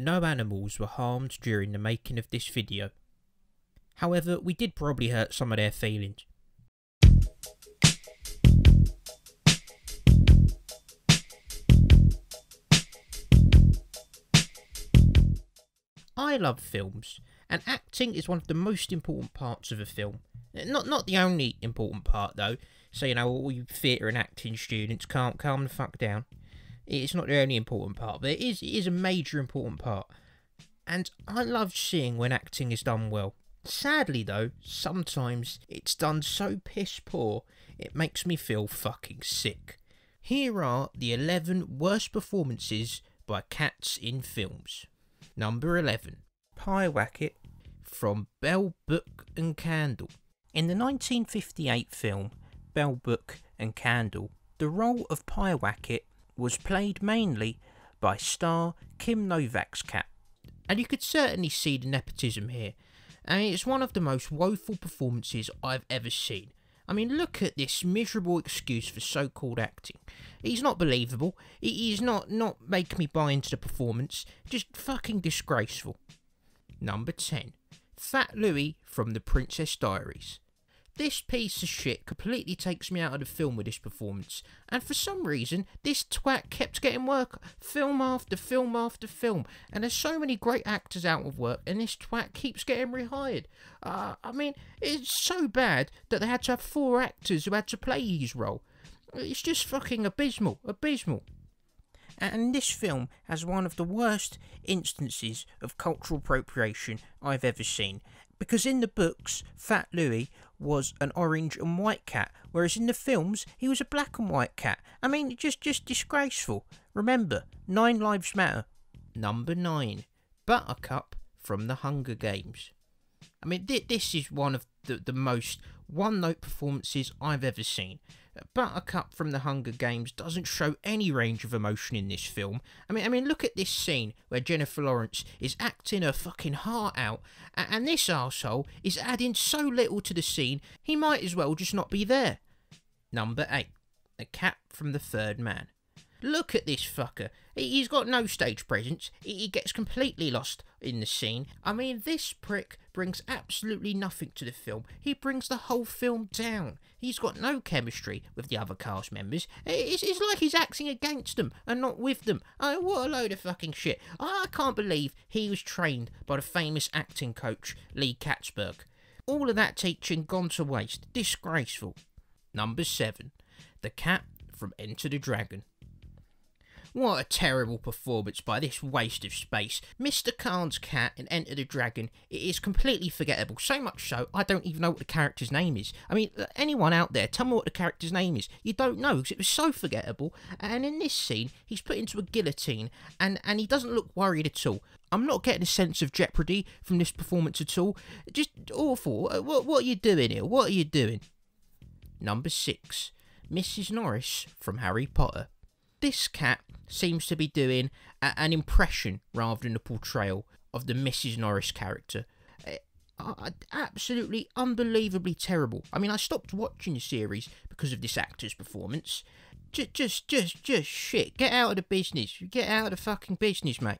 no animals were harmed during the making of this video. However, we did probably hurt some of their feelings. I love films, and acting is one of the most important parts of a film. Not the only important part though, so you know, all you theatre and acting students, calm the fuck down. It's not the only important part, but it is a major important part. And I love seeing when acting is done well. Sadly though, sometimes it's done so piss poor, it makes me feel fucking sick. Here are the 11 worst performances by cats in films. Number 11. Racket from Bell, Book and Candle. In the 1958 film Bell, Book and Candle, the role of Racket was played mainly by star Kim Novak's cat. And you could certainly see the nepotism here. I mean, it's one of the most woeful performances I've ever seen. I mean, look at this miserable excuse for so-called acting. He's not believable. He's not making me buy into the performance. Just fucking disgraceful. Number 10. Fat Louie from The Princess Diaries. This piece of shit completely takes me out of the film with this performance, and for some reason, this twat kept getting work, film after film after film, and there's so many great actors out of work, and this twat keeps getting rehired. I mean, it's so bad that they had to have 4 actors who had to play his role. It's just fucking abysmal. And this film has one of the worst instances of cultural appropriation I've ever seen. Because in the books, Fat Louie was an orange and white cat, whereas in the films, he was a black and white cat. I mean, just disgraceful. Remember, 9 lives matter. Number 9. Buttercup from The Hunger Games. I mean, this is one of the most one-note performances I've ever seen. Buttercup from The Hunger Games doesn't show any range of emotion in this film. I mean, look at this scene where Jennifer Lawrence is acting her fucking heart out, and this arsehole is adding so little to the scene, he might as well just not be there. Number 8. The Cat from The Third Man. Look at this fucker. He's got no stage presence. He gets completely lost in the scene. I mean, this prick brings absolutely nothing to the film. He brings the whole film down. He's got no chemistry with the other cast members. It's like he's acting against them and not with them. Oh, what a load of fucking shit. I can't believe he was trained by the famous acting coach Lee Katzberg. All of that teaching gone to waste. Disgraceful. Number 7. The Cat from Enter the Dragon. What a terrible performance by this waste of space. Mr. Khan's cat in Enter the Dragon is completely forgettable. So much so, I don't even know what the character's name is. I mean, anyone out there, tell me what the character's name is. You don't know, because it was so forgettable. And in this scene, he's put into a guillotine, and he doesn't look worried at all. I'm not getting a sense of jeopardy from this performance at all. Just awful. What are you doing here? What are you doing? Number 6. Mrs. Norris from Harry Potter. This cat seems to be doing an impression rather than a portrayal of the Mrs. Norris character. Absolutely unbelievably terrible. I mean, I stopped watching the series because of this actor's performance. Just shit. Get out of the business. Get out of the fucking business, mate.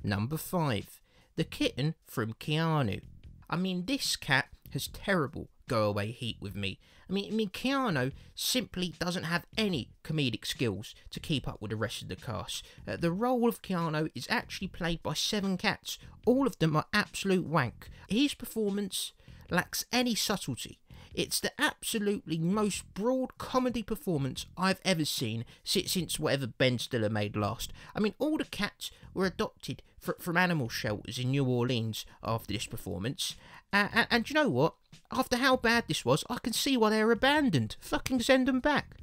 Number 5. The Kitten from Keanu. I mean, this cat has terrible go-away heat with me. I mean, Keanu simply doesn't have any comedic skills to keep up with the rest of the cast. The role of Keanu is actually played by 7 cats. All of them are absolute wank. His performance lacks any subtlety. It's the absolutely most broad comedy performance I've ever seen since whatever Ben Stiller made last. I mean, all the cats were adopted from animal shelters in New Orleans after this performance. And you know what? After how bad this was, I can see why they were abandoned. Fucking send them back.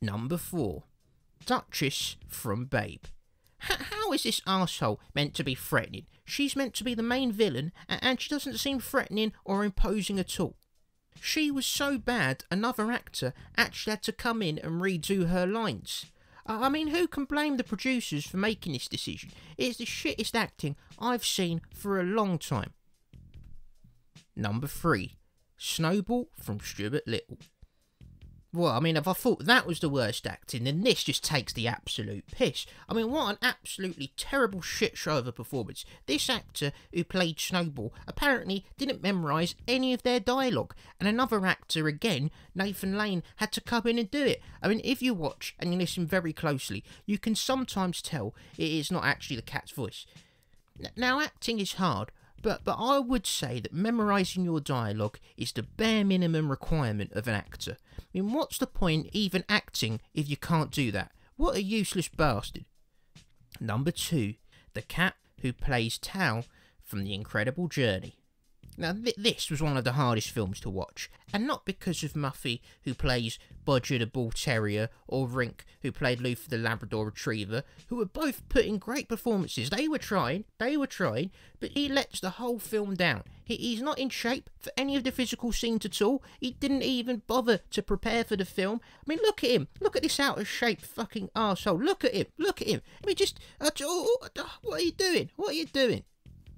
Number 4. Duchess from Babe. How is this arsehole meant to be threatening? She's meant to be the main villain, and she doesn't seem threatening or imposing at all. She was so bad, another actor actually had to come in and redo her lines. I mean, who can blame the producers for making this decision? It's the shittest acting I've seen for a long time. Number 3. Snowball from Stuart Little. Well, I mean, if I thought that was the worst acting, then this just takes the absolute piss. I mean, what an absolutely terrible shit show of a performance. This actor who played Snowball apparently didn't memorise any of their dialogue, and another actor again, Nathan Lane, had to come in and do it. I mean, if you watch and you listen very closely, you can sometimes tell it is not actually the cat's voice. Now, acting is hard, but I would say that memorising your dialogue is the bare minimum requirement of an actor. I mean, what's the point even acting if you can't do that? What a useless bastard. Number 2, the cat who plays Tao from The Incredible Journey. Now, this was one of the hardest films to watch, and not because of Muffy, who plays Bodger the Bull Terrier, or Rink, who played Luther the Labrador Retriever, who were both putting great performances. They were trying, but he lets the whole film down. He's not in shape for any of the physical scenes at all. He didn't even bother to prepare for the film. I mean, look at him. Look at this out of shape fucking arsehole. Look at him. I mean, just, what are you doing? What are you doing?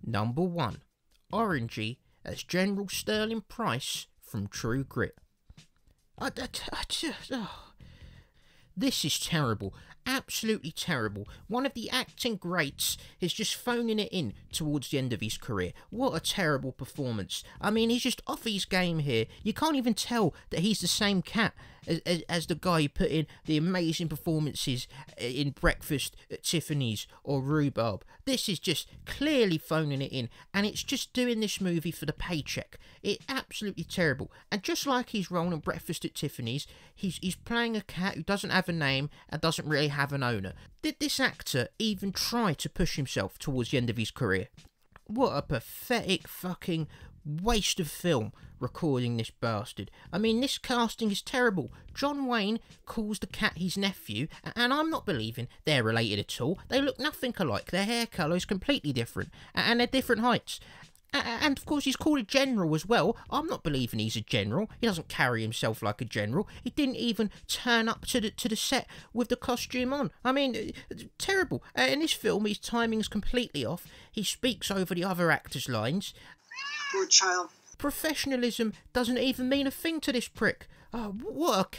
Number 1, Orangey as General Sterling Price from True Grit. This is terrible. Absolutely terrible. One of the acting greats is just phoning it in towards the end of his career. What a terrible performance. I mean, he's just off his game here. You can't even tell that he's the same cat as the guy who put in the amazing performances in Breakfast at Tiffany's or Rhubarb. This is just clearly phoning it in, and it's just doing this movie for the paycheck. It's absolutely terrible. And just like his role in Breakfast at Tiffany's, he's playing a cat who doesn't have a name and doesn't really have an owner. Did this actor even try to push himself towards the end of his career? What a pathetic fucking waste of film recording this bastard. I mean, this casting is terrible. John Wayne calls the cat his nephew, and I'm not believing they're related at all. They look nothing alike. Their hair colour is completely different, and they're different heights. And of course he's called a general as well. I'm not believing he's a general. He doesn't carry himself like a general. He didn't even turn up to the set with the costume on. I mean, terrible. In this film, his timing's completely off. He speaks over the other actors' lines. Poor child. Professionalism doesn't even mean a thing to this prick. Oh, what a